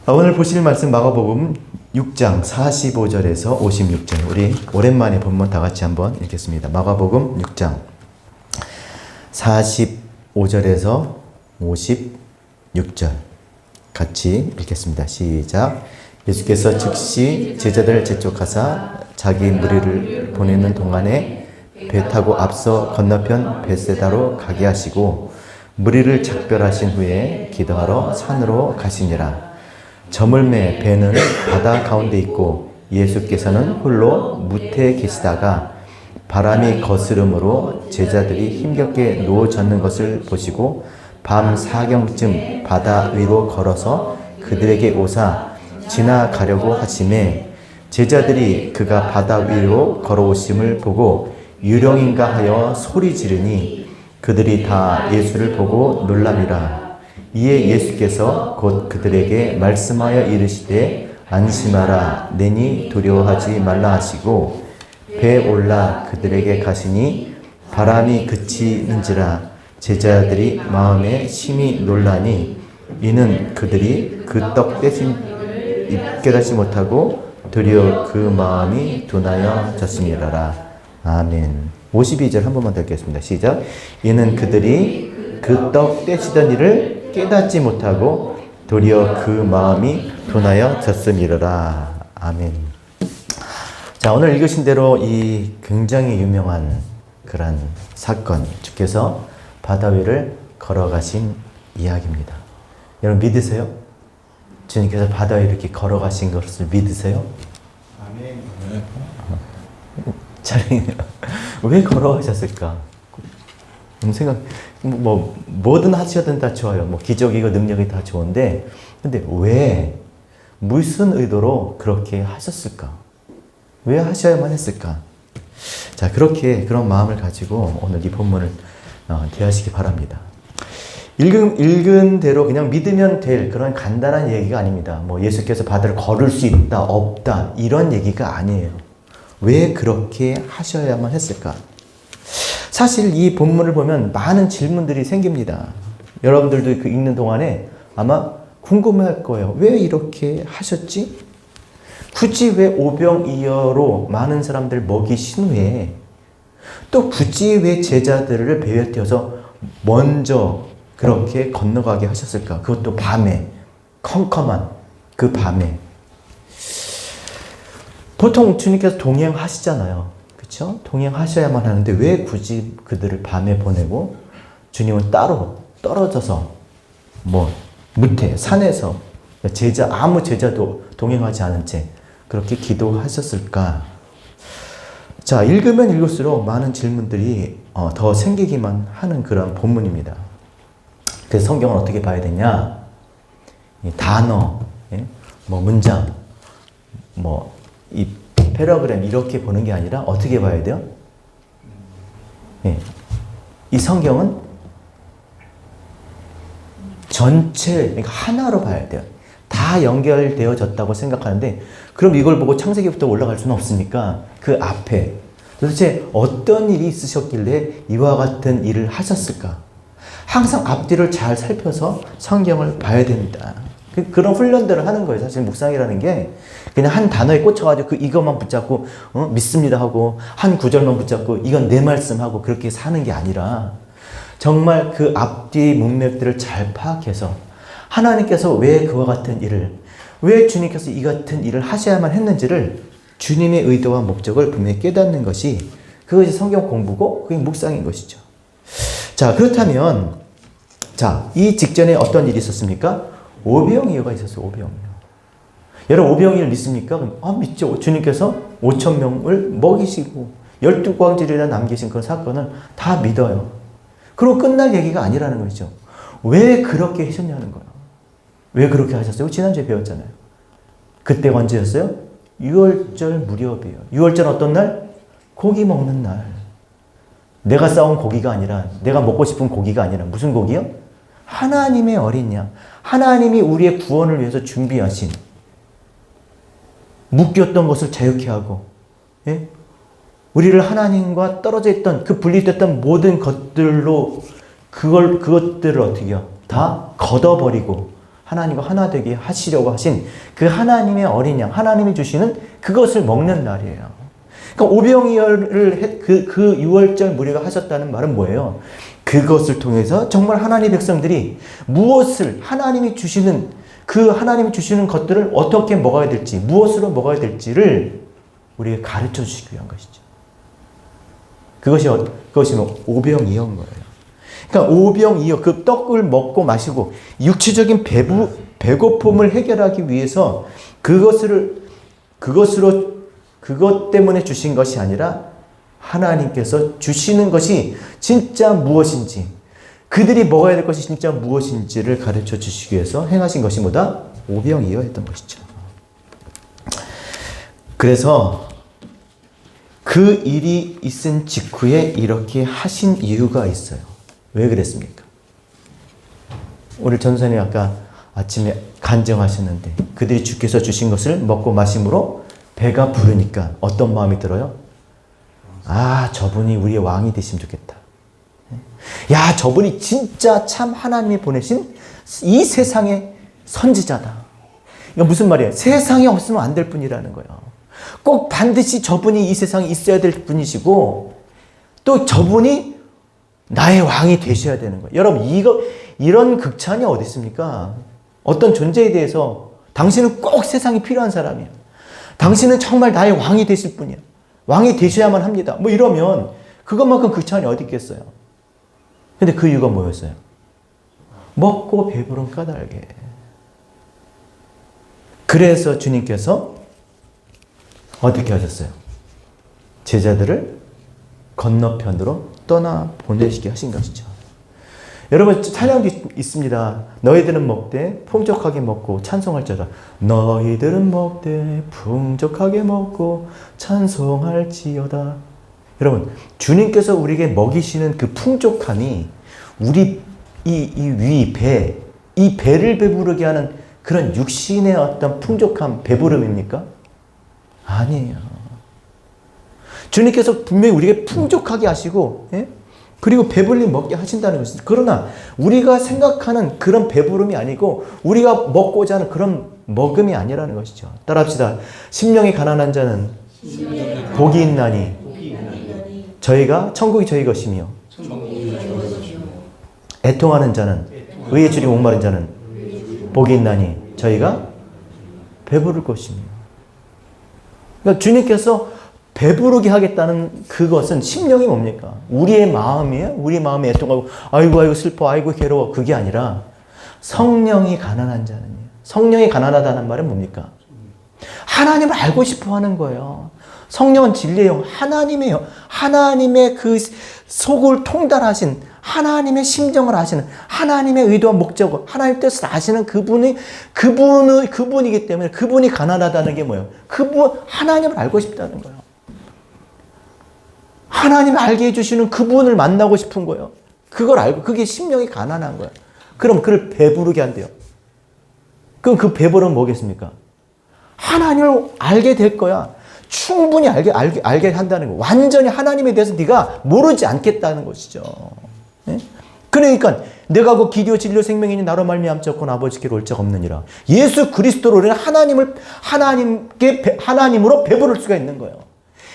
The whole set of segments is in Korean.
오늘 보실 말씀 마가복음 6장 45절에서 56절. 우리 오랜만에 본문 다 같이 한번 읽겠습니다. 마가복음 6장 45절에서 56절 같이 읽겠습니다. 시작. 예수께서 즉시 제자들을 재촉하사 자기 무리를 보내는 동안에 배 타고 앞서 건너편 벳세다로 가게 하시고 무리를 작별하신 후에 기도하러 산으로 가시니라. 저물매 배는 바다 가운데 있고 예수께서는 홀로 무태에 계시다가 바람이 거스름으로 제자들이 힘겹게 누워졌는 것을 보시고 밤 사경쯤 바다 위로 걸어서 그들에게 오사 지나가려고 하심에 제자들이 그가 바다 위로 걸어오심을 보고 유령인가 하여 소리 지르니 그들이 다 예수를 보고 놀랍니라. 이에 예수께서 곧 그들에게 말씀하여 이르시되 안심하라 내니 두려워하지 말라 하시고 배에 올라 그들에게 가시니 바람이 그치는지라. 제자들이 마음에 심히 놀라니 이는 그들이 그 떡 떼신 깨닫지 못하고 도리어 그 마음이 둔하여졌음이라라. 아멘. 52절 한 번만 더 읽겠습니다. 시작. 이는 그들이 그 떡 떼시던 일을 깨닫지 못하고 도리어 그 마음이 둔하여졌음이라라. 아멘. 자, 오늘 읽으신 대로 이 굉장히 유명한 그런 사건, 주께서 바다 위를 걸어가신 이야기입니다. 여러분 믿으세요? 주님께서 바다 위를 이렇게 걸어가신 것을 믿으세요? 아멘. 왜 걸어가셨을까? 생각, 뭐든 하셔든 다 좋아요. 기적이고 능력이 다 좋은데, 근데 왜, 무슨 의도로 그렇게 하셨을까? 왜 하셔야만 했을까? 자, 그런 마음을 가지고 오늘 이 본문을 대하시기 바랍니다. 읽은 대로 그냥 믿으면 될 그런 간단한 얘기가 아닙니다. 예수께서 바다를 걸을 수 있다, 없다, 이런 얘기가 아니에요. 왜 그렇게 하셔야만 했을까? 사실 이 본문을 보면 많은 질문들이 생깁니다. 여러분들도 읽는 동안에 아마 궁금해할 거예요. 왜 이렇게 하셨지? 굳이 왜 오병이어로 많은 사람들 먹이신 후에 또 굳이 왜 제자들을 배에 태워서 먼저 그렇게 건너가게 하셨을까? 그것도 밤에, 컴컴한 그 밤에. 보통 주님께서 동행하시잖아요. 그렇죠? 동행하셔야만 하는데 왜 굳이 그들을 밤에 보내고 주님은 따로 떨어져서 무태, 산에서 아무 제자도 동행하지 않은 채 그렇게 기도하셨을까? 자, 읽으면 읽을수록 많은 질문들이 더 생기기만 하는 그런 본문입니다. 그래서 성경을 어떻게 봐야 되냐? 단어, 문장, 이 패러그램 이렇게 보는 게 아니라 어떻게 봐야 돼요? 이 성경은 전체, 그러니까 하나로 봐야 돼요. 다 연결되어졌다고 생각하는데 그럼 이걸 보고 창세기부터 올라갈 수는 없으니까 그 앞에 도대체 어떤 일이 있으셨길래 이와 같은 일을 하셨을까? 항상 앞뒤를 잘 살펴서 성경을 봐야 됩니다. 그런 훈련들을 하는 거예요. 사실 묵상이라는 게 그냥 한 단어에 꽂혀가지고 이것만 붙잡고 믿습니다 하고 한 구절만 붙잡고 이건 내 말씀하고 그렇게 사는 게 아니라 정말 그 앞뒤 문맥들을 잘 파악해서 하나님께서 왜 그와 같은 일을, 왜 주님께서 이 같은 일을 하셔야만 했는지를 주님의 의도와 목적을 분명히 깨닫는 것이 그것이 성경 공부고 그게 묵상인 것이죠. 자, 그렇다면 이 직전에 어떤 일이 있었습니까? 오병이어가 있었어요. 오병이어. 여러분 오병이어를 믿습니까? 믿죠. 주님께서 5,000명을 먹이시고 12광지를 남기신 그런 사건을 다 믿어요. 그리고 끝날 얘기가 아니라는 거죠. 왜 그렇게 하셨냐는 거예요. 왜 그렇게 하셨어요? 지난주에 배웠잖아요. 그때가 언제였어요? 6월절 무렵이에요. 6월절 어떤 날? 고기 먹는 날. 내가 싸운 고기가 아니라 내가 먹고 싶은 고기가 아니라 무슨 고기요? 하나님의 어린 양. 하나님이 우리의 구원을 위해서 준비하신 묶였던 것을 자유케 하고 우리를 하나님과 떨어져 있던 그 분리됐던 모든 것들로 그것들을 어떻게 해요? 다 걷어버리고 하나님과 하나 되게 하시려고 하신 그 하나님의 어린 양, 하나님이 주시는 그것을 먹는 날이에요. 그러니까 오병이어를 그 6월절 무리가 하셨다는 말은 뭐예요? 그것을 통해서 정말 하나님의 백성들이 무엇을 하나님이 주시는 그 하나님이 주시는 것들을 어떻게 먹어야 될지, 무엇으로 먹어야 될지를 우리에게 가르쳐 주시기 위한 것이죠. 그것이 오병이어인 거예요. 그러니까 오병이어, 그 떡을 먹고 마시고 육체적인 배고픔을 해결하기 위해서 그것 때문에 주신 것이 아니라 하나님께서 주시는 것이 진짜 무엇인지, 그들이 먹어야 될 것이 진짜 무엇인지를 가르쳐 주시기 위해서 행하신 것이 뭐다? 오병이어였던 것이죠. 그래서 그 일이 있은 직후에 이렇게 하신 이유가 있어요. 왜 그랬습니까? 오늘 전선이 아까 아침에 간증하셨는데 그들이 주께서 주신 것을 먹고 마심으로 배가 부르니까 어떤 마음이 들어요? 아, 저분이 우리의 왕이 되시면 좋겠다. 야, 저분이 진짜 참 하나님이 보내신 이 세상의 선지자다. 이거 무슨 말이에요? 세상에 없으면 안 될 분이라는 거예요. 꼭 반드시 저분이 이 세상에 있어야 될 분이시고 또 저분이 나의 왕이 되셔야 되는 거예요. 여러분, 이런 극찬이 어디 있습니까? 어떤 존재에 대해서 당신은 꼭 세상에 필요한 사람이에요. 당신은 정말 나의 왕이 되실 분이야. 왕이 되셔야만 합니다. 뭐 이러면 그것만큼 극찬이 어디 있겠어요? 근데 그 이유가 뭐였어요? 먹고 배부른 까닭에. 그래서 주님께서 어떻게 하셨어요? 제자들을 건너편으로 떠나 보내시게 하신 것이죠. 여러분, 찬양도 있습니다. 너희들은 먹되 풍족하게 먹고 찬송할지어다. 너희들은 먹되 풍족하게 먹고 찬송할지어다. 여러분, 주님께서 우리에게 먹이시는 그 풍족함이 우리 이 배를 배부르게 하는 그런 육신의 어떤 풍족함, 배부름입니까? 아니에요. 주님께서 분명히 우리에게 풍족하게 하시고, 예? 그리고 배불리 먹게 하신다는 것입니다. 그러나 우리가 생각하는 그런 배부름이 아니고 우리가 먹고자 하는 그런 먹음이 아니라는 것이죠. 따라합시다. 심령이 가난한 자는 복이 있나니 천국이 저희 것이며 애통하는 자는 의에 줄이 목마른 자는 복이 있나니 저희가 배부를 것이며. 그러니까 주님께서 배부르게 하겠다는 그것은 심령이 뭡니까? 우리의 마음이에요? 우리 마음이 애통하고 아이고 슬퍼, 아이고 괴로워. 그게 아니라 성령이 가난한 자는요. 성령이 가난하다는 말은 뭡니까? 하나님을 알고 싶어 하는 거예요. 성령은 진리예요. 하나님이에요. 하나님의 그 속을 통달하신, 하나님의 심정을 아시는, 하나님의 의도와 목적을, 하나님의 뜻을 아시는 그분이기 때문에 그분이 가난하다는 게 뭐예요? 하나님을 알고 싶다는 거예요. 하나님을 알게 해주시는 그분을 만나고 싶은 거예요. 그걸 알고, 그게 심령이 가난한 거예요. 그럼 그를 배부르게 한대요. 그럼 그 배부름은 뭐겠습니까? 하나님을 알게 될 거야. 충분히 알게 한다는 거. 완전히 하나님에 대해서 네가 모르지 않겠다는 것이죠. 네? 그러니까 내가 그 길이요 진리요 생명이니 나로 말미암자고 아버지께로 올 자가 없느니라. 예수 그리스도로 우리는 하나님으로 배부를 수가 있는 거예요.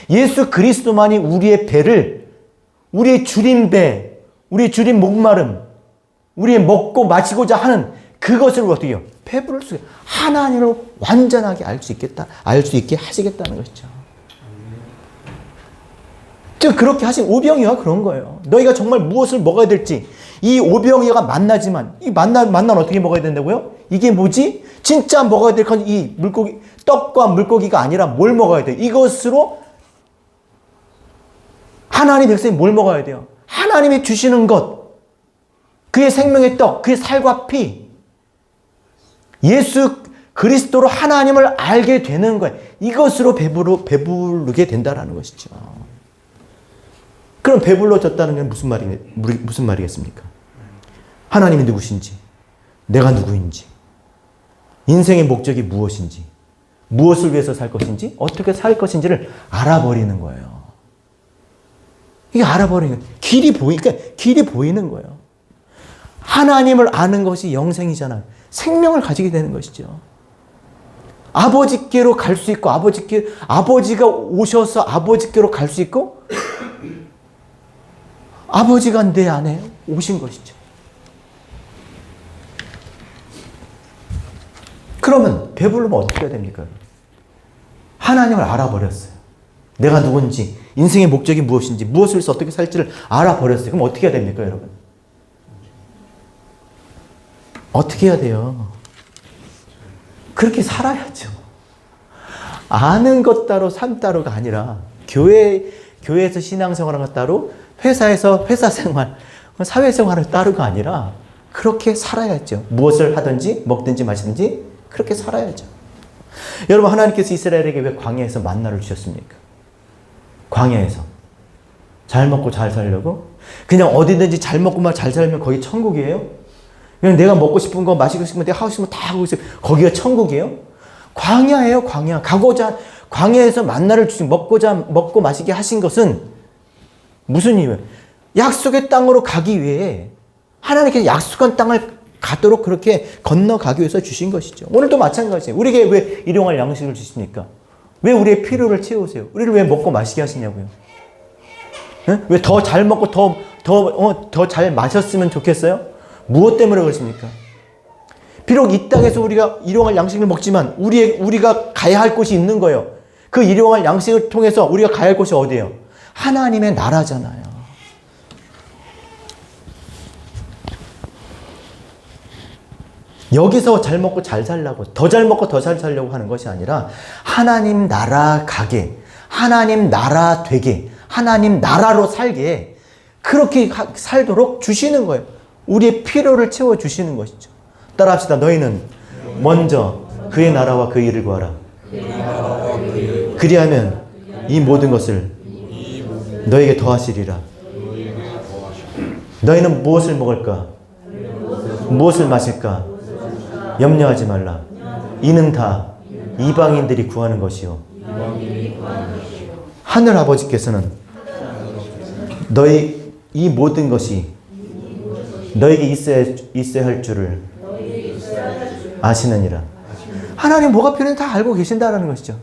예수 그리스도만이 우리의 배를, 우리의 줄인 배, 우리의 줄인 목마름, 우리의 먹고 마시고자 하는 그것을 어떻게 해요? 배부를 수, 하나님을 완전하게 알 수 있게 하시겠다는 것이죠. 즉 그렇게 하신 오병이어가 그런 거예요. 너희가 정말 무엇을 먹어야 될지, 이 오병이어가 만나지만, 이 만나면 어떻게 먹어야 된다고요? 이게 뭐지? 진짜 먹어야 될 건 이 물고기, 떡과 물고기가 아니라 뭘 먹어야 돼요? 이것으로 하나님 백성이 뭘 먹어야 돼요? 하나님이 주시는 것, 그의 생명의 떡, 그의 살과 피, 예수 그리스도로 하나님을 알게 되는 거예요. 이것으로 배부르게 된다는 것이죠. 그럼 배불러졌다는 게 무슨 말이겠습니까? 하나님이 누구신지, 내가 누구인지, 인생의 목적이 무엇인지, 무엇을 위해서 살 것인지, 어떻게 살 것인지를 알아버리는 거예요. 이게 알아버리는 거예요. 길이 보이는 거예요. 하나님을 아는 것이 영생이잖아요. 생명을 가지게 되는 것이죠. 아버지께로 갈 수 있고, 아버지가 오셔서 아버지께로 갈 수 있고, 아버지가 내 안에 오신 것이죠. 그러면 배부르면 어떻게 해야 됩니까? 하나님을 알아버렸어요. 내가 누군지, 인생의 목적이 무엇인지, 무엇을 해서 어떻게 살지를 알아버렸어요. 그럼 어떻게 해야 됩니까, 여러분? 어떻게 해야 돼요? 그렇게 살아야죠. 아는 것 따로 삶 따로가 아니라 교회에서 신앙생활한 것 따로, 회사에서 회사생활, 사회생활을 따로가 아니라 그렇게 살아야죠. 무엇을 하든지 먹든지 마시든지 그렇게 살아야죠. 여러분, 하나님께서 이스라엘에게 왜 광야에서 만나를 주셨습니까? 광야에서 잘 먹고 잘 살려고? 그냥 어디든지 잘 먹고만 잘 살면 거기 천국이에요? 그냥 내가 먹고 싶은 거 마시고 싶은 거 내가 하고 싶은 거 다 하고 있어요. 거기가 천국이에요? 광야예요, 광야. 광야에서 만나를 주신, 먹고 마시게 하신 것은 무슨 이유예요? 약속의 땅으로 가기 위해 하나님께서 약속한 땅을 가도록 그렇게 건너가기 위해서 주신 것이죠. 오늘도 마찬가지예요. 우리에게 왜 일용할 양식을 주십니까? 왜 우리의 필요를 채우세요? 우리를 왜 먹고 마시게 하시냐고요? 왜 더 잘 먹고 더 잘 마셨으면 좋겠어요? 무엇 때문에 그러십니까? 비록 이 땅에서 우리가 일용할 양식을 먹지만 우리가 가야 할 곳이 있는 거예요. 그 일용할 양식을 통해서 우리가 가야 할 곳이 어디예요? 하나님의 나라잖아요. 여기서 잘 먹고 잘 살려고, 더 잘 먹고 더 잘 살려고 하는 것이 아니라 하나님 나라 가게, 하나님 나라 되게, 하나님 나라로 살게 그렇게 살도록 주시는 거예요. 우리의 필요를 채워주시는 것이죠. 따라합시다. 너희는 먼저 그의 나라와 그 일을 구하라. 그리하면 이 모든 것을 너에게 더하시리라. 너희는 무엇을 먹을까? 무엇을 마실까? 염려하지 말라. 이는 다 이방인들이 구하는 것이요. 하늘 아버지께서는 너희 이 모든 것이 너에게 있어야 할 줄을 아시느니라. 하나님 뭐가 필요한지 다 알고 계신다는 것이죠.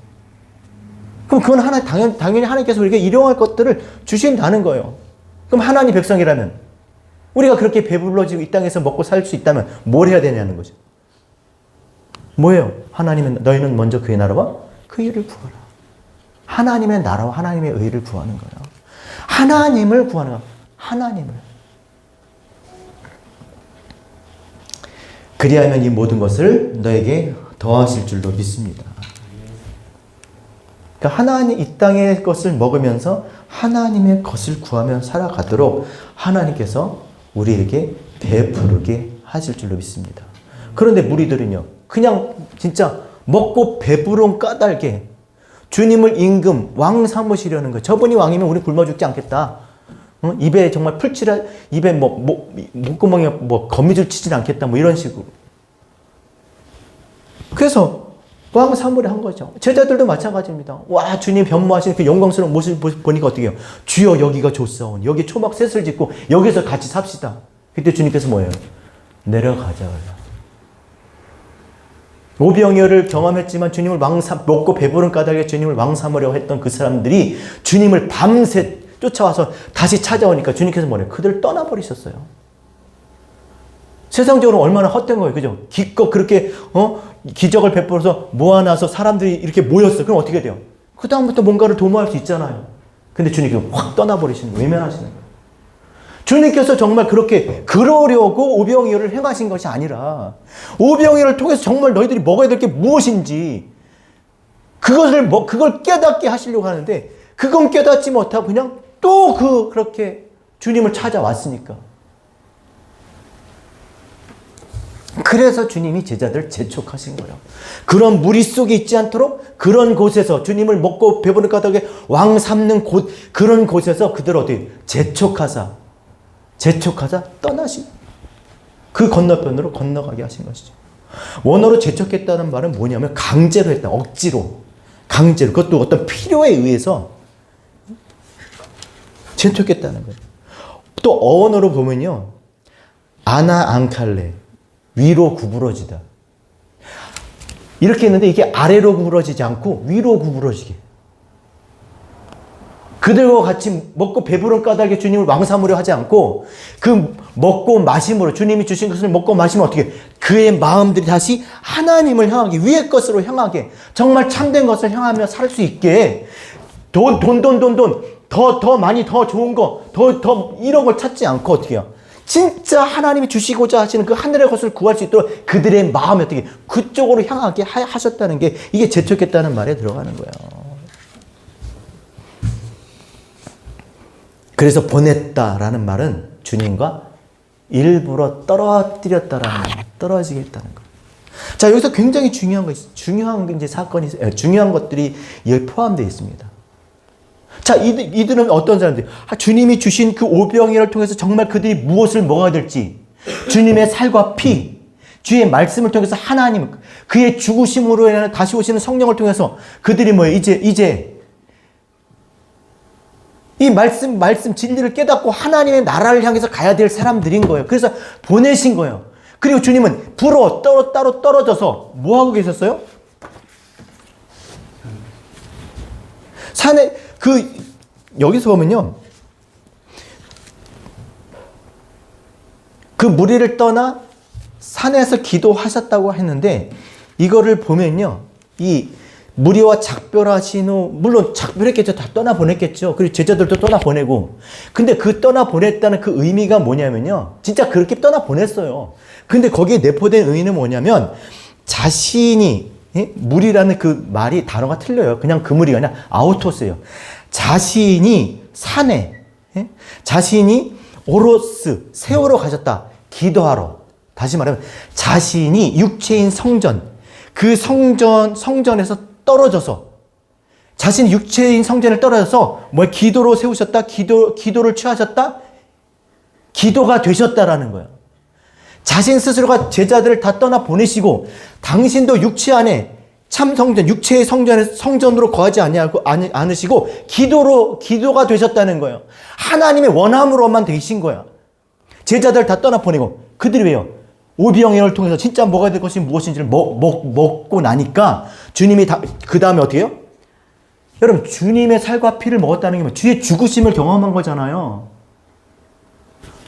그럼 그건 당연히 하나님께서 우리에게 일용할 것들을 주신다는 거예요. 그럼 하나님 백성이라면 우리가 그렇게 배불러지고 이 땅에서 먹고 살 수 있다면 뭘 해야 되냐는 거죠. 뭐예요? 너희는 먼저 그의 나라와 그 일을 구하라. 하나님의 나라와 하나님의 의를 구하는 거예요. 하나님을 구하는 거예요. 하나님을. 그리하면 이 모든 것을 너에게 더하실 줄로 믿습니다. 그러니까 하나님, 이 땅의 것을 먹으면서 하나님의 것을 구하며 살아가도록 하나님께서 우리에게 베푸르게 하실 줄로 믿습니다. 그런데 무리들은요, 그냥 진짜 먹고 배부른 까닭에 주님을 임금, 왕 삼으시려는 거예요. 저분이 왕이면 우리 굶어 죽지 않겠다. 입에 정말 입에 목구멍에 거미줄 치진 않겠다. 이런 식으로. 그래서 왕 삼으려 한 거죠. 제자들도 마찬가지입니다. 와, 주님 변모하시는 그 영광스러운 모습을 보니까 어떻게 해요? 주여 여기가 좋사오니 여기 초막 셋을 짓고 여기서 같이 삽시다. 그때 주님께서 뭐예요? 내려가자. 오병이어를 경험했지만 주님을 먹고 배부른 까닭에 주님을 왕 삼으려고 했던 그 사람들이 주님을 밤새 쫓아와서 다시 찾아오니까 주님께서 뭐래요? 그들을 떠나버리셨어요. 세상적으로 얼마나 헛된 거예요. 그죠? 기껏 그렇게 기적을 베풀어서 모아놔서 사람들이 이렇게 모였어요. 그럼 어떻게 돼요? 그 다음부터 뭔가를 도모할 수 있잖아요. 근데 주님께서 확 떠나버리시는 거예요. 외면하시는 거예요. 주님께서 정말 그러려고 오병이어를 행하신 것이 아니라 오병이어를 통해서 정말 너희들이 먹어야 될 게 무엇인지 그걸 깨닫게 하시려고 하는데 그건 깨닫지 못하고 그냥 또 그렇게 주님을 찾아왔으니까. 그래서 주님이 제자들을 재촉하신 거예요. 그런 무리 속에 있지 않도록 그런 곳에서 주님을 먹고 배부른 까닭에 왕 삼는 그런 곳에서 그들 어디 재촉하사 떠나시 그 건너편으로 건너가게 하신 것이죠. 원어로 재촉했다는 말은 뭐냐면 강제로 했다. 억지로. 그것도 어떤 필요에 의해서 재촉했다는 거예요. 또 어원어로 보면요. 아나 앙칼레. 위로 구부러지다. 이렇게 했는데 이게 아래로 구부러지지 않고 위로 구부러지게. 그들과 같이 먹고 배부른 까닭에 주님을 왕삼으려 하지 않고 그 먹고 마심으로 주님이 주신 것을 먹고 마시면 어떻게 그의 마음들이 다시 하나님을 향하게 위의 것으로 향하게 정말 참된 것을 향하며 살 수 있게 돈 더 많이 더 좋은 거 더 이런 걸 찾지 않고 어떻게 해요? 진짜 하나님이 주시고자 하시는 그 하늘의 것을 구할 수 있도록 그들의 마음이 어떻게 그쪽으로 향하게 하셨다는 게 이게 재촉했다는 말에 들어가는 거예요. 그래서 보냈다라는 말은 주님과 일부러 떨어뜨렸다라는 거예요. 떨어지게 했다는 거예요. 자, 여기서 굉장히 중요한 거 있어요. 중요한 이제 사건이 중요한 것들이 여기 포함되어 있습니다. 자, 이들은 어떤 사람들? 주님이 주신 그 오병이어를 통해서 정말 그들이 무엇을 먹어야 될지, 주님의 살과 피, 주의 말씀을 통해서 하나님, 그의 죽으심으로 인해 다시 오시는 성령을 통해서 그들이 뭐예요? 이제 이 말씀 진리를 깨닫고 하나님의 나라를 향해서 가야 될 사람들인 거예요. 그래서 보내신 거예요. 그리고 주님은 불어 따로 떨어져서 뭐 하고 계셨어요? 산에 여기서 보면요. 그 무리를 떠나 산에서 기도하셨다고 했는데 이거를 보면요. 이 무리와 작별하신 후 물론 작별했겠죠. 다 떠나보냈겠죠. 그리고 제자들도 떠나보내고 근데 그 떠나보냈다는 그 의미가 뭐냐면요. 진짜 그렇게 떠나보냈어요. 근데 거기에 내포된 의미는 뭐냐면 자신이 무리라는 그 말이 단어가 틀려요. 그냥 그 무리가 아니라 아우토스예요. 자신이 산에 자신이 오로스 세우러 가셨다. 기도하러. 다시 말하면 자신이 육체인 성전 그 성전에서 떨어져서 자신이 육체인 성전을 떨어져서 기도로 세우셨다. 기도를 취하셨다. 기도가 되셨다라는 거예요. 자신 스스로가 제자들을 다 떠나 보내시고 당신도 육체 안에 참 성전, 육체의 성전으로 거하지 않으시고 기도가 되셨다는 거예요. 하나님의 원함으로만 되신 거야. 제자들 다 떠나 보내고 그들이 왜요? 오병이어를 통해서 진짜 먹어야 될 것이 무엇인지를 먹고 나니까 주님이 그 다음에 어떻게 해요? 여러분 주님의 살과 피를 먹었다는 게 뭐예요? 주의 죽으심을 경험한 거잖아요.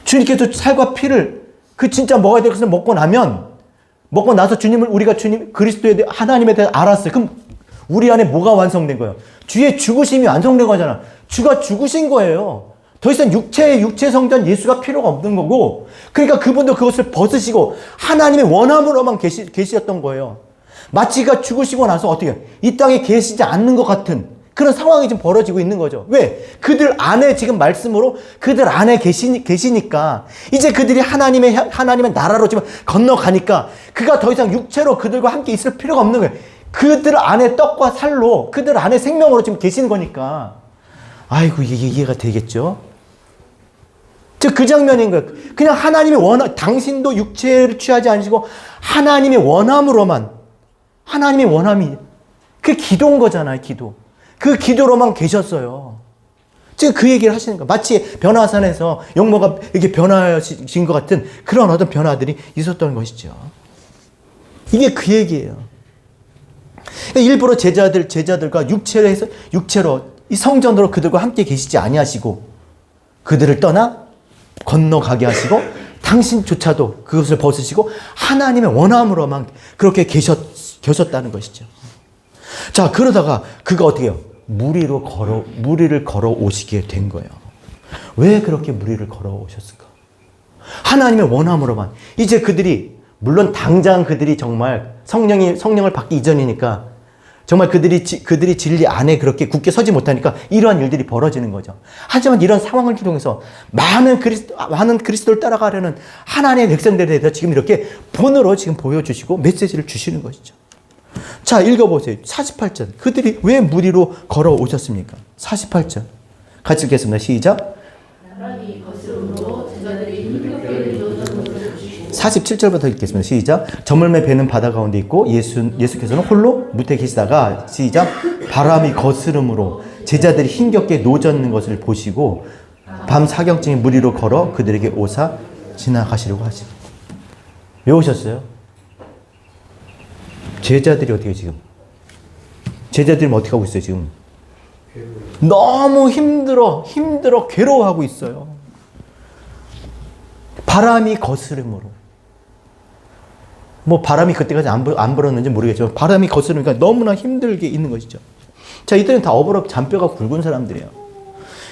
주님께서 살과 피를 그 진짜 먹어야 될 것을 먹고 나서 우리가 주님 그리스도에 대해 하나님에 대해 알았어요. 그럼 우리 안에 뭐가 완성된 거예요? 주의 죽으심이 완성된 거잖아. 주가 죽으신 거예요. 더 이상 육체 성전 예수가 필요가 없는 거고 그러니까 그분도 그것을 벗으시고 하나님의 원함으로만 계시었던 거예요. 마치 그가 죽으시고 나서 어떻게 이 땅에 계시지 않는 것 같은 그런 상황이 지금 벌어지고 있는 거죠. 왜? 그들 안에 지금 말씀으로 그들 안에 계시니까 이제 그들이 하나님의 나라로 지금 건너가니까 그가 더 이상 육체로 그들과 함께 있을 필요가 없는 거예요. 그들 안에 떡과 살로 그들 안에 생명으로 지금 계시는 거니까 아이고 이게 이해가 되겠죠? 즉 그 장면인 거예요. 그냥 하나님의 당신도 육체를 취하지 않으시고 하나님의 원함으로만 하나님의 원함이 그게 기도인 거잖아요. 기도. 그 기도로만 계셨어요. 지금 그 얘기를 하시는 거예요. 마치 변화산에서 영모가 이렇게 변화하신 것 같은 그런 어떤 변화들이 있었던 것이죠. 이게 그 얘기예요. 일부러 제자들과 육체로 이 성전으로 그들과 함께 계시지 아니하시고 그들을 떠나 건너가게 하시고 당신조차도 그것을 벗으시고 하나님의 원함으로만 그렇게 계셨다는 것이죠. 자, 그러다가 그가 어떻게 해요? 무리를 걸어 오시게 된 거예요. 왜 그렇게 무리를 걸어 오셨을까? 하나님의 원함으로만. 이제 물론 당장 그들이 정말 성령을 받기 이전이니까 정말 그들이 진리 안에 그렇게 굳게 서지 못하니까 이러한 일들이 벌어지는 거죠. 하지만 이런 상황을 통해서 많은 그리스도를 따라가려는 하나님의 백성들에 대해서 지금 이렇게 본으로 지금 보여주시고 메시지를 주시는 것이죠. 자, 읽어보세요. 48절. 그들이 왜 무리로 걸어오셨습니까? 48절. 같이 읽겠습니다. 시작. 47절부터 읽겠습니다. 시작. 저물매 배는 바다 가운데 있고 예수께서는 홀로 무태 계시다가 시작. 바람이 거스름으로 제자들이 힘겹게 노젓는 것을 보시고 밤 사경쯤에 무리로 걸어 그들에게 오사 지나가시려고 하십니다. 왜 오셨어요? 제자들이 어떻게 지금? 제자들이 어떻게 하고 있어요 지금? 너무 힘들어 괴로워하고 있어요. 바람이 거스름으로. 뭐 바람이 그때까지 안 불었는지 모르겠지만 바람이 거스르니까 너무나 힘들게 있는 것이죠. 자, 이들은 다 어부럽 잔뼈가 굵은 사람들이에요.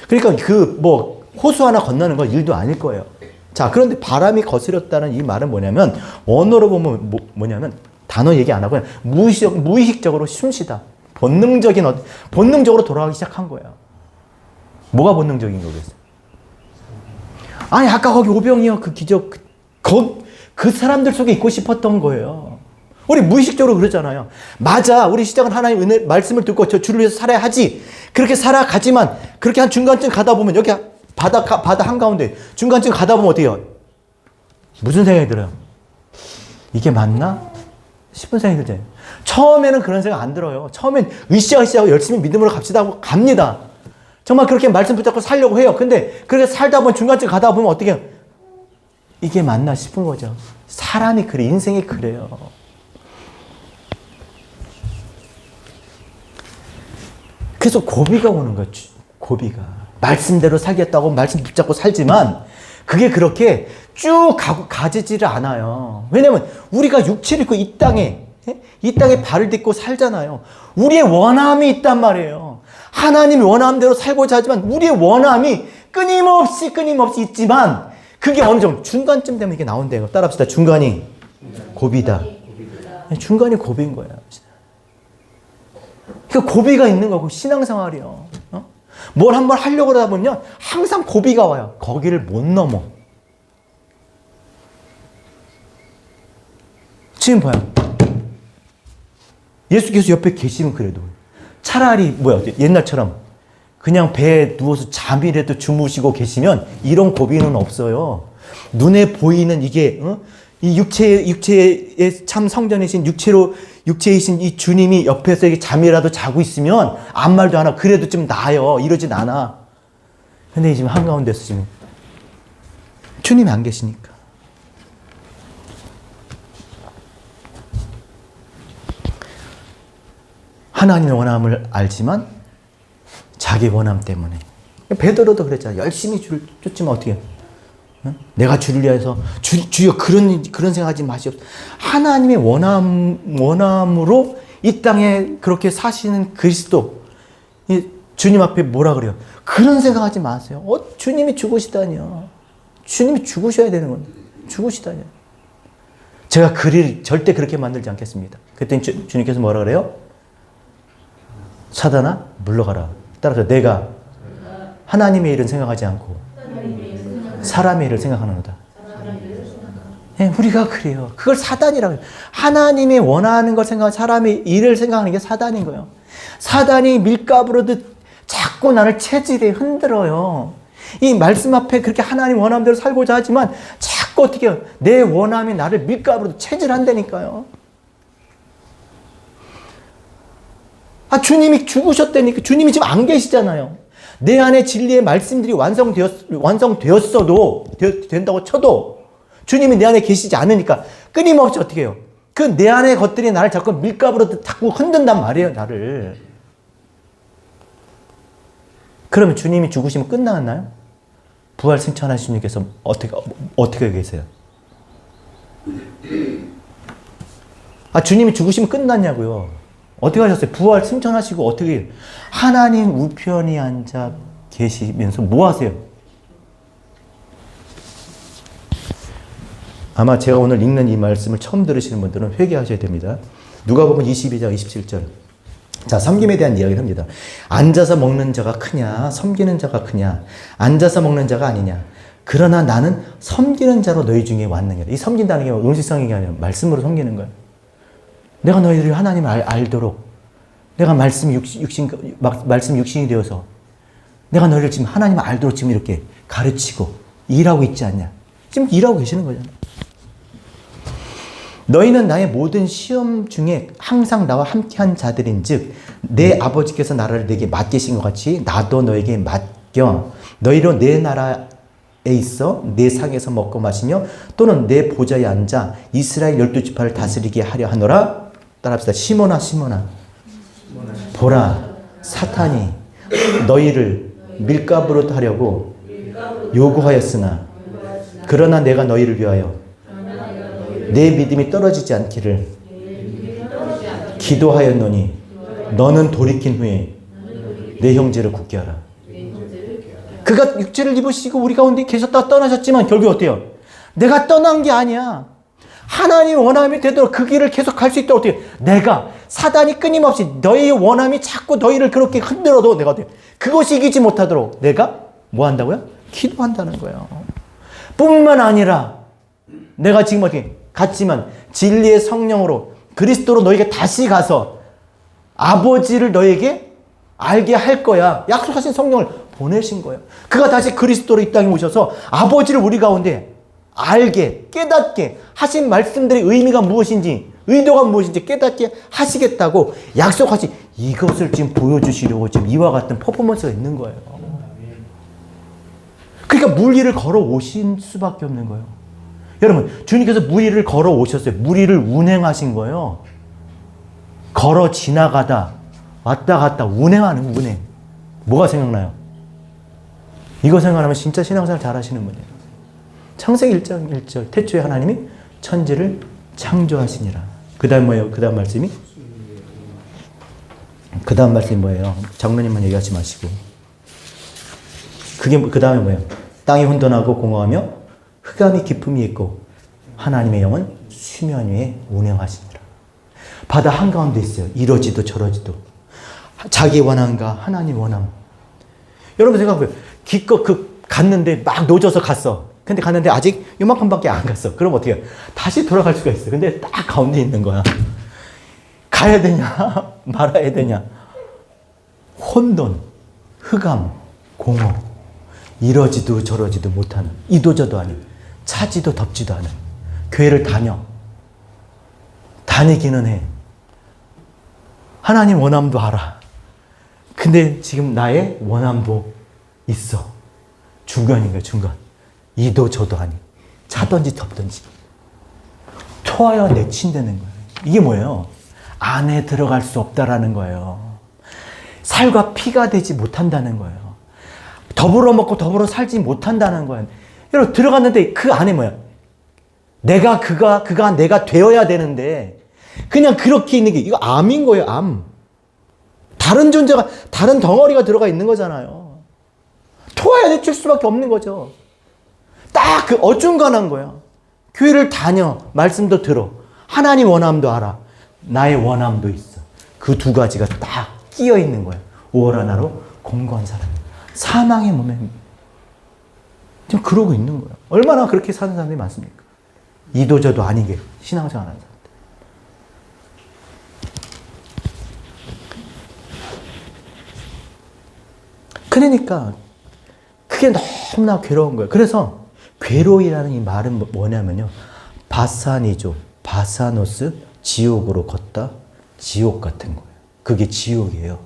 그러니까 그 뭐 호수 하나 건너는 건 일도 아닐 거예요. 자, 그런데 바람이 거스렸다는 이 말은 뭐냐면 원어로 보면 뭐냐면 단어 얘기 안 하고 무의식적으로 숨쉬다. 본능적으로 돌아가기 시작한 거예요. 뭐가 본능적인 거겠어요? 아니 아까 거기 오병이어 그 기적 그 사람들 속에 있고 싶었던 거예요. 우리 무의식적으로 그러잖아요. 맞아, 우리 시작은 하나님 은혜 말씀을 듣고 저 주를 위해서 살아야 하지. 그렇게 살아가지만 그렇게 한 중간쯤 가다 보면 여기 바다 한가운데 중간쯤 가다 보면 어때요? 무슨 생각이 들어요? 이게 맞나? 싶은 생각이 들잖아요. 처음에는 그런 생각 안 들어요. 처음엔 으쌰으쌰하고 열심히 믿음으로 갑시다 하고 갑니다. 정말 그렇게 말씀 붙잡고 살려고 해요. 근데 그렇게 살다 보면 중간쯤 가다 보면 어떻게 해요? 이게 맞나 싶은 거죠. 사람이 그래, 인생이 그래요. 그래서 고비가 오는 거예요. 고비가. 말씀대로 살겠다고 말씀 붙잡고 살지만 그게 그렇게 쭉 가지지를 않아요. 왜냐면 우리가 육체를 입고 이 땅에 발을 딛고 살잖아요. 우리의 원함이 있단 말이에요. 하나님이 원함대로 살고자 하지만 우리의 원함이 끊임없이 있지만 그게 어느 정도 중간쯤 되면 이게 나온대요. 따라합시다. 중간이 고비다. 중간이 고비인 거예요. 그 고비가 있는 거고 신앙생활이요. 뭘 한번 하려고 하다 보면 항상 고비가 와요. 거기를 못 넘어. 지금 봐요. 예수께서 옆에 계시면 그래도 차라리 옛날처럼 그냥 배에 누워서 잠이라도 주무시고 계시면 이런 고비는 없어요. 눈에 보이는 이게 이 육체의 참 성전이신 육체이신 이 주님이 옆에서 이렇게 잠이라도 자고 있으면 아무 말도 안 하고 그래도 좀 나아요. 이러진 않아. 근데 지금 한가운데서 지금 주님이 안 계시니까. 하나님의 원함을 알지만 자기 원함 때문에. 베드로도 그랬잖아요. 열심히 주를 쫓지만 어떻게 해요? 내가 주를 위해서 주여 그런 생각하지 마시옵소서. 하나님의 원함으로 이 땅에 그렇게 사시는 그리스도 주님 앞에 뭐라 그래요? 그런 생각하지 마세요. 주님이 죽으시다니요. 주님이 죽으셔야 되는 건데 죽으시다니요. 제가 그를 절대 그렇게 만들지 않겠습니다. 그랬더니 주님께서 뭐라 그래요? 사단아 물러가라. 따라서 내가 하나님의 일은 생각하지 않고 사람의 일을 생각하는거다. 네, 우리가 그래요. 그걸 사단이라고 해요. 하나님이 원하는 걸 생각하고 사람의 일을 생각하는 게 사단인 거예요. 사단이 밀가부르듯 자꾸 나를 체질에 흔들어요. 이 말씀 앞에 그렇게 하나님 원하는 대로 살고자 하지만 자꾸 어떻게 해요? 내 원함이 나를 밀가부르듯 체질한다니까요. 주님이 죽으셨다니까. 주님이 지금 안 계시잖아요. 내 안에 진리의 말씀들이 완성되었어도 된다고 쳐도 주님이 내 안에 계시지 않으니까 끊임없이 어떻게 해요? 그 내 안의 것들이 나를 자꾸 밀가부로 자꾸 흔든단 말이에요. 나를. 그러면 주님이 죽으시면 끝나갔나요? 부활 승천하신 주님께서 어떻게 계세요? 주님이 죽으시면 끝났냐고요. 어떻게 하셨어요? 부활 승천하시고 어떻게 하나님 우편에 앉아 계시면서 뭐 하세요? 아마 제가 오늘 읽는 이 말씀을 처음 들으시는 분들은 회개하셔야 됩니다. 누가복음 22장 27절. 자, 섬김에 대한 이야기를 합니다. 앉아서 먹는 자가 크냐 섬기는 자가 크냐. 앉아서 먹는 자가 아니냐. 그러나 나는 섬기는 자로 너희 중에 왔느냐. 이 섬긴다는 게 음식성이 아니라 말씀으로 섬기는 거예요. 내가 너희들이 하나님을 알도록 내가 말씀 육신이 되어서 내가 너희를 지금 하나님을 알도록 지금 이렇게 가르치고 일하고 있지 않냐. 지금 일하고 계시는 거잖아요. 너희는 나의 모든 시험 중에 항상 나와 함께한 자들인즉 내 아버지께서 나라를 내게 맡기신 것 같이 나도 너에게 맡겨 너희로 내 나라 있어 내 상에서 먹고 마시며 또는 내 보좌에 앉아 이스라엘 12지파를 다스리게 하려 하노라. 따라합시다. 시몬아 시몬아 보라 사탄이 너희를 밀가부로 하려고 요구하였으나 그러나 내가 너희를 위하여 내 믿음이 떨어지지 않기를 기도하였노니 너는 돌이킨 후에 내 형제를 굳게 하라. 그가 육체를 입으시고 우리 가운데 계셨다 떠나셨지만 결국 어때요? 내가 떠난 게 아니야. 하나님 원함이 되도록 그 길을 계속 갈 수 있도록 어떻게 내가 사단이 끊임없이 너희의 원함이 자꾸 너희를 그렇게 흔들어도 내가 어때요? 그것이 이기지 못하도록 내가 뭐 한다고요? 기도한다는 거예요. 뿐만 아니라 내가 지금 어떻게 갔지만 진리의 성령으로 그리스도로 너희가 다시 가서 아버지를 너에게 알게 할 거야. 약속하신 성령을 보내신 거예요. 그가 다시 그리스도로 이 땅에 오셔서 아버지를 우리 가운데 알게 깨닫게 하신 말씀들의 의미가 무엇인지 의도가 무엇인지 깨닫게 하시겠다고 약속하신 이것을 지금 보여주시려고 지금 이와 같은 퍼포먼스가 있는 거예요. 그러니까 무리를 걸어 오신 수밖에 없는 거예요. 여러분 주님께서 무리를 걸어 오셨어요. 무리를 운행하신 거예요. 걸어 지나가다 왔다 갔다 운행하는 운행. 뭐가 생각나요? 이거 생각하면 진짜 신앙생활 잘하시는 분이에요. 창세기 1장 1절 태초에 하나님이 천지를 창조하시니라. 그 다음 뭐예요? 그 다음 말씀이? 그 다음 말씀이 뭐예요? 장로님만 얘기하지 마시고. 그게 그 다음에 뭐예요? 땅이 혼돈하고 공허하며 흑암이 깊음이 있고 하나님의 영은 수면 위에 운행하시니라. 바다 한가운데 있어요. 이러지도 저러지도. 자기 원함과 하나님 원함. 여러분 생각해보세요. 기껏 갔는데 막 노져서 갔어. 근데 갔는데 아직 요만큼밖에 안 갔어. 그럼 어떻게 해요? 다시 돌아갈 수가 있어요. 근데 딱 가운데 있는 거야. 가야 되냐? 말아야 되냐? 혼돈, 흑암, 공허. 이러지도 저러지도 못하는, 이도저도 아닌, 차지도 덥지도 않은 교회를 다니기는 해. 하나님 원함도 알아. 근데 지금 나의 원함도 있어. 중간인 거야, 중간. 이도저도 아닌, 차든지 덥든지. 토하여 내친다는 거예요. 이게 뭐예요? 안에 들어갈 수 없다라는 거예요. 살과 피가 되지 못한다는 거예요. 더불어 먹고 더불어 살지 못한다는 거예요. 여러분 들어갔는데 그 안에 뭐야? 내가 그가 내가 되어야 되는데 그냥 그렇게 있는 게 이거 암인 거예요. 암. 다른 존재가 다른 덩어리가 들어가 있는 거잖아요. 토하여 내칠 수밖에 없는 거죠. 딱 그 어중간한 거야. 교회를 다녀. 말씀도 들어. 하나님 원함도 알아. 나의 원함도 있어. 그 두 가지가 딱 끼어 있는 거야. 5월 하나로 공고한 사람. 사망의 몸에 지금 그러고 있는 거야. 얼마나 그렇게 사는 사람들이 많습니까? 이도저도 아니게 신앙생활 하는 사람들. 그러니까 그게 너무나 괴로운 거예요. 그래서 괴로이라는 이 말은 뭐냐면요. 바사니조, 바사노스, 지옥으로 걷다. 지옥 같은 거예요. 그게 지옥이에요.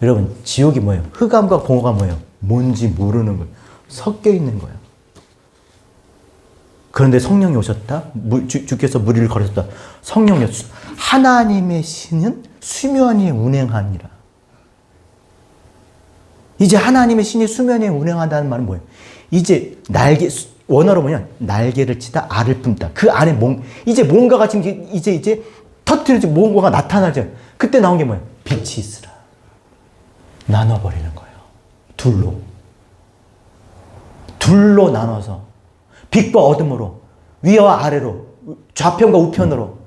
여러분 지옥이 뭐예요? 흑암과 공허가 뭐예요? 뭔지 모르는 거예요. 섞여 있는 거예요. 그런데 성령이 오셨다. 주께서 무리를 걸으셨다. 성령이 하나님의 신은 수면 위에 운행하니라. 이제 하나님의 신이 수면 위에 운행한다는 말은 뭐예요? 이제 원어로 뭐냐? 날개를 치다 알을 뿜다. 그 안에 이제 뭔가가 지금 이제 터뜨려지 뭔가가 나타나죠. 그때 나온 게 뭐예요? 빛이 있으라. 나눠버리는 거예요. 둘로 나눠서 빛과 어둠으로 위와 아래로 좌편과 우편으로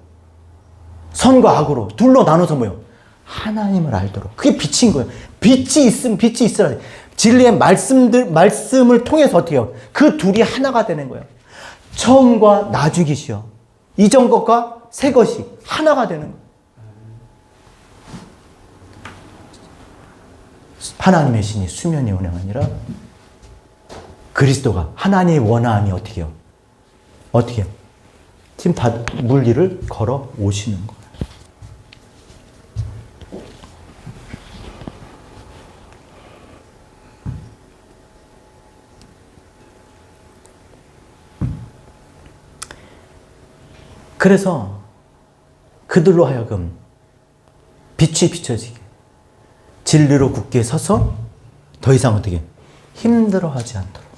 선과 악으로 둘로 나눠서 뭐예요? 하나님을 알도록. 그게 빛인 거예요. 빛이 있으면 빛이 있으라. 진리의 말씀을 통해서 어떻게 해요? 그 둘이 하나가 되는 거예요. 처음과 나중이시여. 이전 것과 새 것이 하나가 되는 거예요. 하나님의 신이 수면에 운행하니라. 그리스도가 하나님의 원함이 어떻게 해요? 어떻게 해요? 지금 물리를 걸어 오시는 거예요. 그래서 그들로 하여금 빛이 비춰지게 진리로 굳게 서서 더 이상 어떻게 힘들어하지 않도록.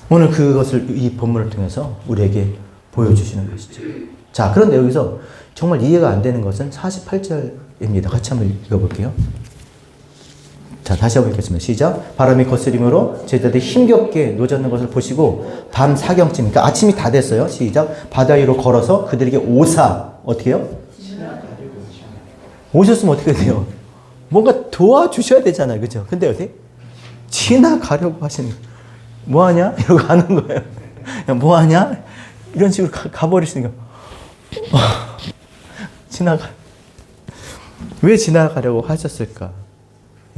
오늘 그것을 이 본문을 통해서 우리에게 보여주시는 것이죠. 자, 그런데 여기서 정말 이해가 안 되는 것은 48절입니다. 같이 한번 읽어볼게요. 자, 다시 한번 읽겠습니다. 시작. 바람이 거스림으로 제자들이 힘겹게 노젓는 것을 보시고 밤 사경쯤, 그러니까 아침이 다 됐어요. 시작. 바다 위로 걸어서 그들에게 오사, 어떻게 해요? 오셨으면 어떻게 돼요? 뭔가 도와주셔야 되잖아요. 그죠? 근데 어디? 지나가려고 하시는 거예요. 뭐하냐? 이러고 가는 거예요. 야, 뭐하냐? 이런 식으로 가버리시니까 왜 지나가려고 하셨을까?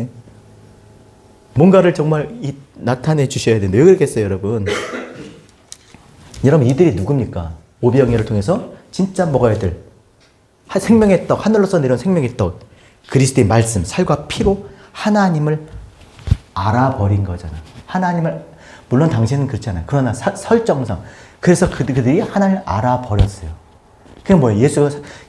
예? 뭔가를 정말 나타내 주셔야 되는데 왜 그러겠어요, 여러분? 여러분, 이들이 누굽니까? 오병이어를 통해서 진짜 먹어야 될 생명의 떡, 하늘로서 내려온 생명의 떡, 그리스도의 말씀, 살과 피로 하나님을 알아버린 거잖아. 하나님을, 물론 당신은 그렇잖아요. 그러나 설정상. 그래서 그들이 하나님을 알아버렸어요. 그게 뭐예요?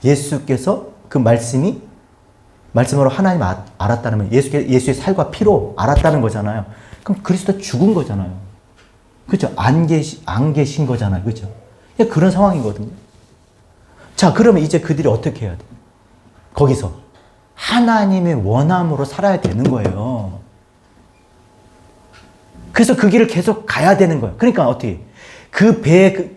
예수께서 그 말씀으로 하나님 알았다는 건 예수의 살과 피로 알았다는 거잖아요. 그럼 그리스도 죽은 거잖아요. 그렇죠? 안 계신 거잖아요. 그렇죠? 그런 상황이거든요. 자, 그러면 이제 그들이 어떻게 해야 돼? 거기서 하나님의 원함으로 살아야 되는 거예요. 그래서 그 길을 계속 가야 되는 거예요. 그러니까 어떻게?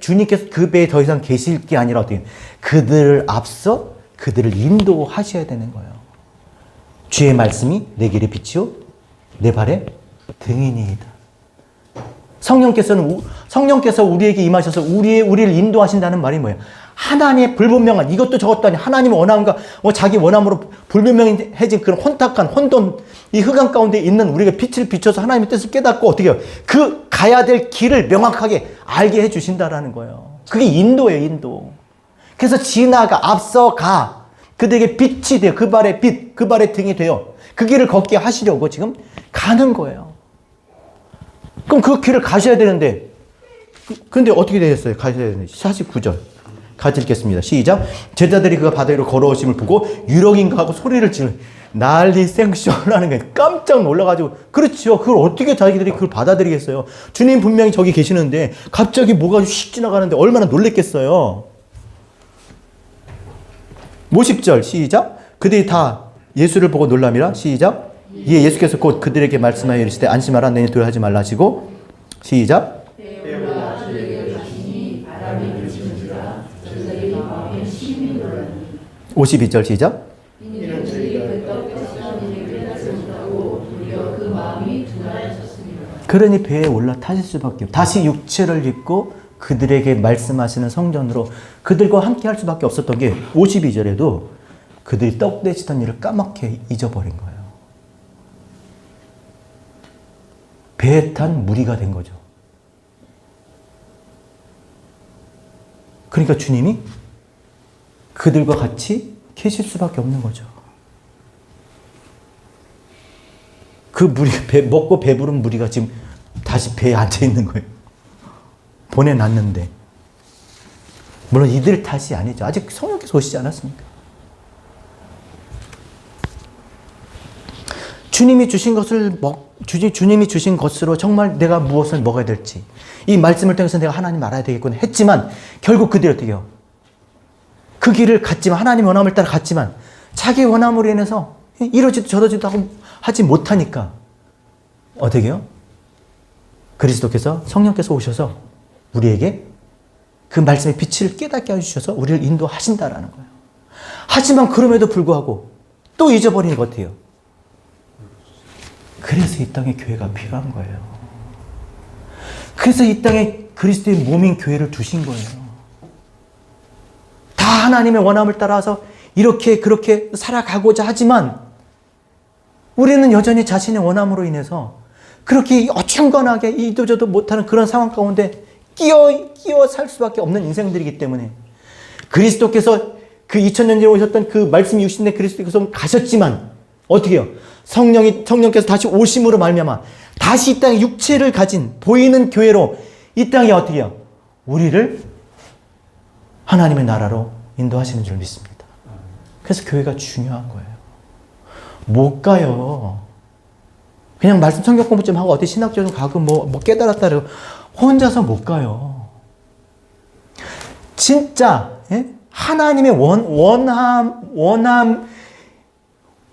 주님께서 그 배에 더 이상 계실 게 아니라 어떻게? 그들을 앞서 그들을 인도하셔야 되는 거예요. 주의 말씀이 내 길의 빛이요 내 발의 등이니이다. 성령께서 우리에게 임하셔서 우리를 인도하신다는 말이 뭐예요? 하나님의 불분명한, 이것도 저것도 아니 하나님의 원함과 자기 원함으로 불분명해진 그런 혼탁한 혼돈, 이 흑암 가운데 있는 우리가 빛을 비춰서 하나님의 뜻을 깨닫고 어떻게 해요? 그 가야 될 길을 명확하게 알게 해주신다라는 거예요. 그게 인도예요, 인도. 그래서 지나가, 앞서가, 그들에게 빛이 돼요. 그 발의 빛, 그 발의 등이 돼요. 그 길을 걷게 하시려고 지금 가는 거예요. 그럼 그 길을 가셔야 되는데, 근데 어떻게 되셨어요? 가셔야 되는데. 49절. 같이 읽겠습니다. 시작. 제자들이 그가 바다 위로 걸어오심을 보고 유령인가 하고 소리를 지르 난리 생쇼라는 게 깜짝 놀라가지고, 그렇죠. 그걸 어떻게 자기들이 그걸 받아들이겠어요? 주님 분명히 저기 계시는데 갑자기 뭐가 휙 지나가는데 얼마나 놀랬겠어요. 50절 시작. 그들이 다 예수를 보고 놀람이라. 시작. 이에 예수께서 곧 그들에게 말씀하여 이르시되 안심하라, 너희 두려워하지 말라 하시고. 시작. 52절 시작. 그러니 배에 올라타실 수밖에 없고 다시 육체를 입고 그들에게 말씀하시는 성전으로 그들과 함께 할 수밖에 없었던 게 52절에도 그들이 떡 대치던 일을 까맣게 잊어버린 거예요. 배에 탄 무리가 된 거죠. 그러니까 주님이 그들과 같이 계실 수밖에 없는 거죠. 그 먹고 배부른 무리가 지금 다시 배에 앉아 있는 거예요. 보내놨는데. 물론 이들 탓이 아니죠. 아직 성령께서 오시지 않았습니까? 주님이 주신 것으로 정말 내가 무엇을 먹어야 될지, 이 말씀을 통해서 내가 하나님 알아야 되겠구나 했지만, 결국 그들이 어떻게 해요? 그 길을 갔지만, 하나님 원함을 따라 갔지만, 자기 원함으로 인해서 이러지도 저러지도 하지 못하니까, 어떻게 해요? 그리스도께서, 성령께서 오셔서 우리에게 그 말씀의 빛을 깨닫게 해주셔서 우리를 인도하신다라는 거예요. 하지만 그럼에도 불구하고 또 잊어버리는 것 같아요. 그래서 이 땅에 교회가 필요한 거예요. 그래서 이 땅에 그리스도의 몸인 교회를 두신 거예요. 다 하나님의 원함을 따라서 이렇게 그렇게 살아가고자 하지만 우리는 여전히 자신의 원함으로 인해서 그렇게 어중간하게 이도저도 못하는 그런 상황 가운데 끼어 살 수밖에 없는 인생들이기 때문에, 그리스도께서 그 2000년 전에 오셨던 그 말씀이 육신의 그리스도께서 가셨지만 어떻게 해요? 성령께서 다시 오심으로 말미암아 다시 이 땅에 육체를 가진 보이는 교회로 이 땅에 어떻게 해요? 우리를 하나님의 나라로 인도하시는 줄 믿습니다. 그래서 교회가 중요한 거예요. 못 가요. 그냥 말씀 성경 공부 좀 하고 어디 신학교 좀 가고 뭐 깨달았다 그러고 혼자서 못 가요. 진짜 하나님의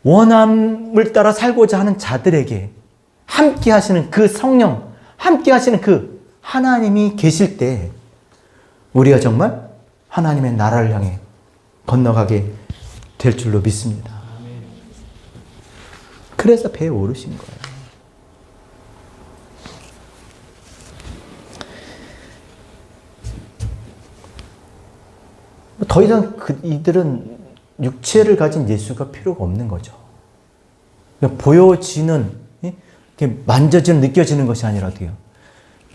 원함을 따라 살고자 하는 자들에게 함께 하시는 그 성령, 함께 하시는 그 하나님이 계실 때 우리가 정말 하나님의 나라를 향해 건너가게 될 줄로 믿습니다. 그래서 배에 오르신 거예요. 더 이상 이들은 육체를 가진 예수가 필요가 없는 거죠. 보여지는, 만져지는, 느껴지는 것이 아니라 어때요?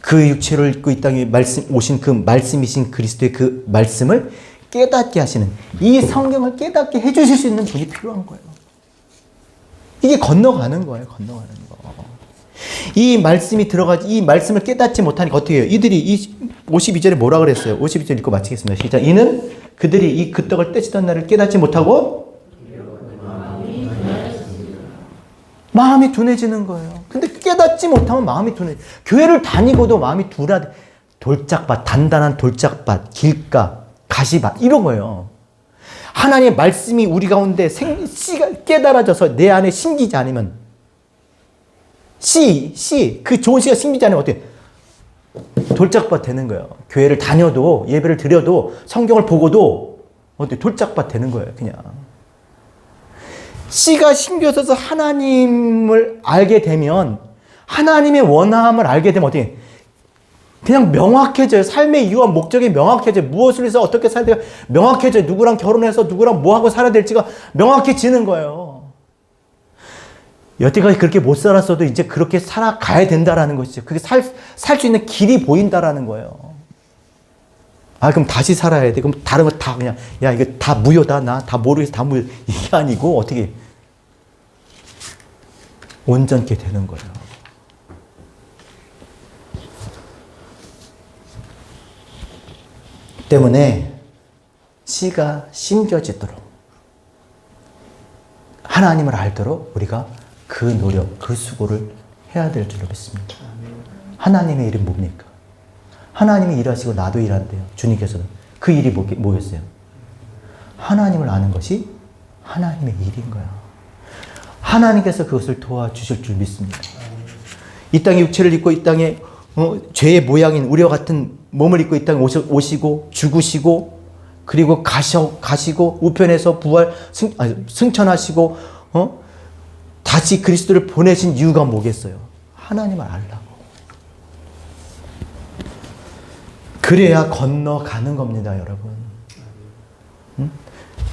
그 육체를 입고 이 땅에 오신 그 말씀이신 그리스도의 그 말씀을 깨닫게 하시는, 이 성경을 깨닫게 해주실 수 있는 분이 필요한 거예요. 이게 건너가는 거예요. 건너가는 거. 이 말씀이 들어가지, 이 말씀을 깨닫지 못하니까 어떻게 해요? 이들이 이 52절에 뭐라 그랬어요? 52절 읽고 마치겠습니다. 시작. 이는 그들이 그 떡을 떼시던 날을 깨닫지 못하고 마음이 둔해지는 거예요. 근데 깨닫지 못하면 마음이 둔해. 교회를 다니고도 마음이 돌짝밭, 단단한 돌짝밭, 길가, 가시밭 이런 거예요. 하나님의 말씀이 우리 가운데 씨가 깨달아져서 내 안에 심기지 않으면 그 좋은 씨가 심기지 않으면 어떻게 돌짝밭 되는 거예요. 교회를 다녀도 예배를 드려도 성경을 보고도 어떻게 돌짝밭 되는 거예요. 그냥 씨가 심겨져서 하나님을 알게 되면 하나님의 원함을 알게 되면 어떻게 그냥 명확해져요. 삶의 이유와 목적이 명확해져요. 무엇을 해서 어떻게 살아야 될까 명확해져요. 누구랑 결혼해서 누구랑 뭐하고 살아야 될지가 명확해지는 거예요. 여태까지 그렇게 못 살았어도 이제 그렇게 살아가야 된다라는 것이죠. 그게 살 수 있는 길이 보인다라는 거예요. 아, 그럼 다시 살아야 돼. 그럼 다른 거 다 그냥, 야, 이거 다 무효다. 나 다 모르겠어. 다 무효. 이게 아니고, 어떻게 온전케 되는 거예요. 때문에 씨가 심겨지도록 하나님을 알도록 우리가 그 노력, 그 수고를 해야 될 줄로 믿습니다. 하나님의 일은 뭡니까? 하나님이 일하시고 나도 일한대요. 주님께서는. 그 일이 뭐겠어요? 하나님을 아는 것이 하나님의 일인 거야. 하나님께서 그것을 도와주실 줄 믿습니다. 이 땅에 육체를 입고 이 땅에 죄의 모양인 우리와 같은 몸을 입고 이 땅에 오시고 죽으시고 그리고 가시고 우편에서 승천하시고 다시 그리스도를 보내신 이유가 뭐겠어요? 하나님을 알라고. 그래야 건너가는 겁니다, 여러분.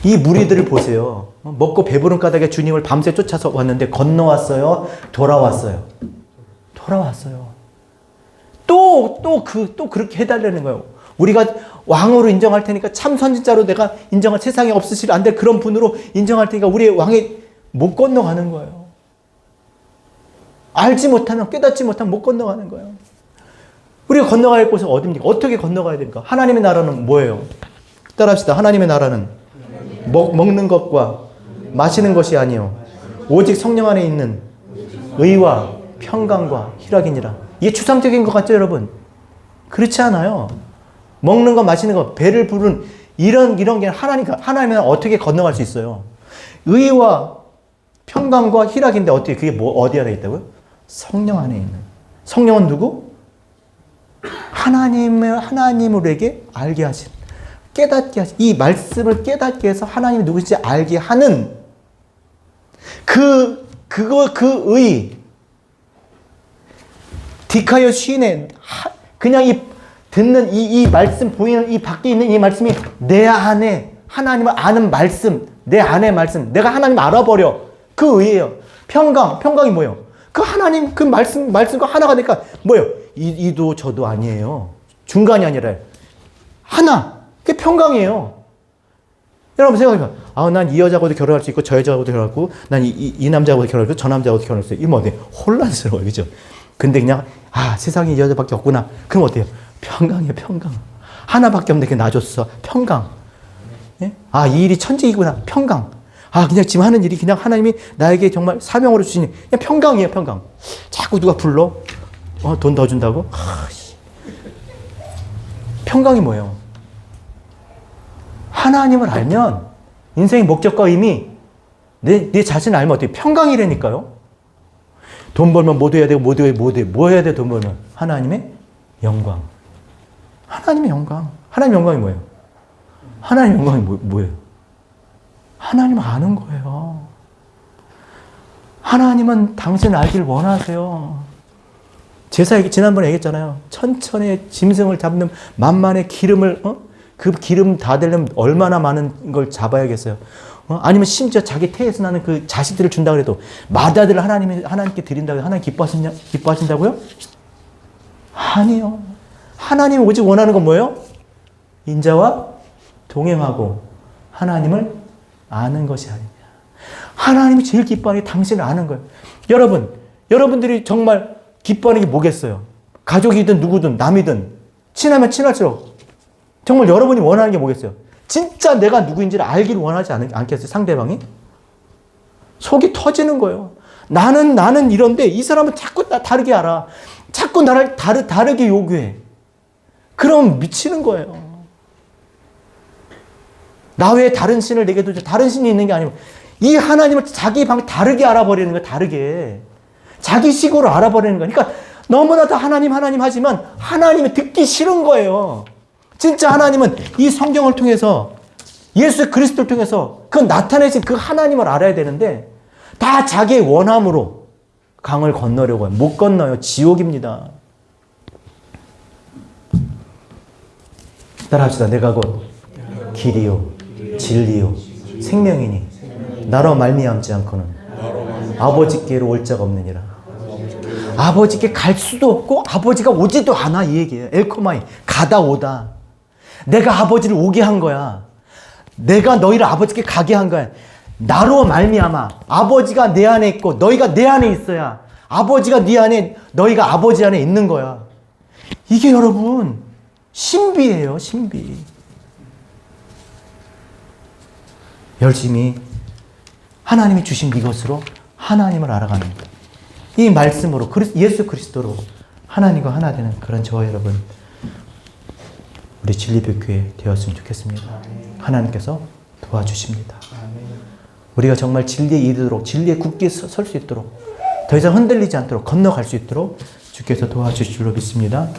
이 무리들을 보세요. 먹고 배부른 까닭에 주님을 밤새 쫓아서 왔는데 건너왔어요? 돌아왔어요? 돌아왔어요. 또 그렇게 해달라는 거예요. 우리가 왕으로 인정할 테니까 참 선지자로 내가 인정할 세상에 없으실 안 될 그런 분으로 인정할 테니까 우리의 왕이 못 건너가는 거예요. 알지 못하면, 깨닫지 못하면 못 건너가는 거예요. 우리가 건너갈 곳은 어디입니까? 어떻게 건너가야 됩니까? 하나님의 나라는 뭐예요? 따라합시다. 하나님의 나라는 먹는 것과 마시는 것이 아니요 오직 성령 안에 있는 의와 평강과 희락이니라. 이게 추상적인 것 같죠, 여러분? 그렇지 않아요. 먹는 것, 마시는 것, 배를 부른 이런 게 하나님은 어떻게 건너갈 수 있어요? 의와 평강과 희락인데 어떻게 그게 어디 안에 있다고요? 성령 안에 있는. 성령은 누구? 하나님으로에게 알게 하신, 깨닫게 하신, 이 말씀을 깨닫게 해서 하나님이 누구인지 알게 하는 그 의, 디카이오 시인의 그냥 듣는 이 말씀 보이는 이 밖에 있는 이 말씀이 내 안에 하나님을 아는 말씀, 내 안의 말씀, 내가 하나님 알아버려. 그 의예요. 평강이 뭐예요? 그 하나님 그 말씀과 하나가 되니까 뭐예요? 이도 저도 아니에요. 중간이 아니라 하나. 그게 평강이에요. 여러분 생각해봐요. 난 이 여자하고도 결혼할 수 있고 저 여자하고도 결혼하고 난 이 남자하고도 결혼하고 저 남자하고도 결혼할 수 있고 이러면 어때요? 혼란스러워요. 그죠? 근데 그냥 세상에 이 여자밖에 없구나. 그럼 어때요? 평강이에요. 평강. 하나밖에 없는데 그게 놔줬어. 평강. 예? 아, 이 일이 천직이구나. 평강. 아, 그냥 지금 하는 일이 그냥 하나님이 나에게 정말 사명으로 주시니 그냥 평강이에요, 평강. 자꾸 누가 불러? 돈 더 준다고? 평강이 뭐예요? 하나님을 알면 인생의 목적과 의미, 내 자신을 알면 어떻게 평강이라니까요. 돈 벌면 뭐 해야 되고 뭐 해야 돼? 돈 벌면 하나님의 영광. 하나님의 영광. 하나님의 영광이 뭐예요? 하나님의 영광이 뭐예요? 하나님 아는 거예요. 하나님은 당신을 알기를 원하세요. 제사 지난번에 얘기했잖아요. 천천의 짐승을 잡는 만만의 기름을 그 기름 다 되려면 얼마나 많은 걸 잡아야겠어요. 아니면 심지어 자기 태에서 나는 그 자식들을 준다 그래도 마다들을 하나님께 드린다고 하나님 기뻐하신다고요? 아니요. 하나님이 오직 원하는 건 뭐예요? 인자와 동행하고 하나님을 아는 것이 아니냐. 하나님이 제일 기뻐하는 게 당신을 아는 거예요. 여러분들이 정말 기뻐하는 게 뭐겠어요? 가족이든 누구든 남이든 친하면 친할수록 정말 여러분이 원하는 게 뭐겠어요? 진짜 내가 누구인지를 알기를 원하지 않겠어요? 상대방이? 속이 터지는 거예요. 나는 이런데 이 사람은 자꾸 다르게 알아. 자꾸 나를 다르게 요구해. 그럼 미치는 거예요. 나 외에 다른 신을 내게 두죠. 다른 신이 있는 게 아니고 이 하나님을 자기 방 다르게 알아버리는 거예요. 다르게. 자기 식으로 알아버리는 거예요. 그러니까 너무나도 하나님 하지만 하나님이 듣기 싫은 거예요. 진짜 하나님은 이 성경을 통해서 예수 그리스도를 통해서 그 나타내신 그 하나님을 알아야 되는데 다 자기의 원함으로 강을 건너려고 해요. 못 건너요. 지옥입니다. 따라합시다. 내가 곧 길이요 진리요 생명이니 나로 말미암지 않고는 아버지께로 올 자가 없느니라. 아버지께 갈 수도 없고 아버지가 오지도 않아 이 얘기예요. 엘코마이 가다 오다. 내가 아버지를 오게 한 거야. 내가 너희를 아버지께 가게 한 거야. 나로 말미암아 아버지가 내 안에 있고 너희가 내 안에 있어야 아버지가 네 안에 너희가 아버지 안에 있는 거야. 이게 여러분 신비예요. 신비. 열심히 하나님이 주신 이것으로 하나님을 알아가는 거예요. 이 말씀으로 예수 그리스도로 하나님과 하나 되는 그런 저와 여러분 우리 진리백교회 되었으면 좋겠습니다. 하나님께서 도와주십니다. 우리가 정말 진리에 이르도록 진리에 굳게 설 수 있도록 더 이상 흔들리지 않도록 건너갈 수 있도록 주께서 도와주실 줄로 믿습니다.